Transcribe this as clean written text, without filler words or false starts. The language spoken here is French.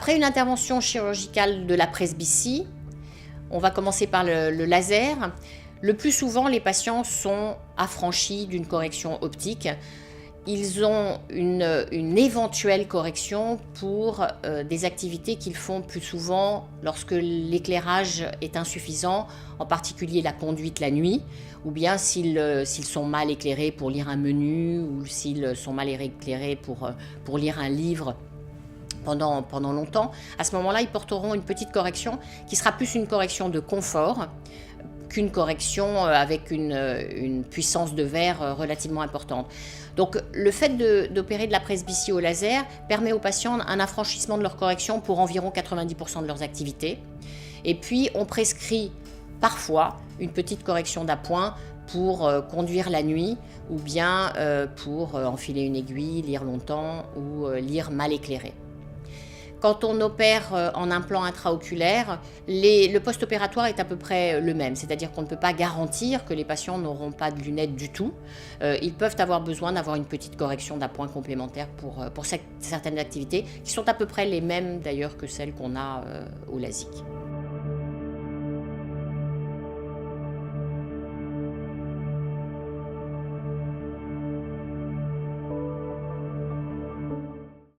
Après une intervention chirurgicale de la presbytie, on va commencer par le laser. Le plus souvent, les patients sont affranchis d'une correction optique. Ils ont une éventuelle correction pour des activités qu'ils font plus souvent lorsque l'éclairage est insuffisant, en particulier la conduite la nuit, ou bien s'ils sont mal éclairés pour lire un menu, ou s'ils sont mal éclairés pour lire un livre pendant longtemps. À ce moment-là, ils porteront une petite correction qui sera plus une correction de confort qu'une correction avec une puissance de verre relativement importante. Donc le fait d'opérer de la presbytie au laser permet aux patients un affranchissement de leur correction pour environ 90% de leurs activités. Et puis on prescrit parfois une petite correction d'appoint pour conduire la nuit ou bien pour enfiler une aiguille, lire longtemps ou lire mal éclairé. Quand on opère en implant intraoculaire, le post-opératoire est à peu près le même, c'est-à-dire qu'on ne peut pas garantir que les patients n'auront pas de lunettes du tout. Ils peuvent avoir besoin d'avoir une petite correction d'appoint complémentaire pour certaines activités, qui sont à peu près les mêmes d'ailleurs que celles qu'on a au LASIK.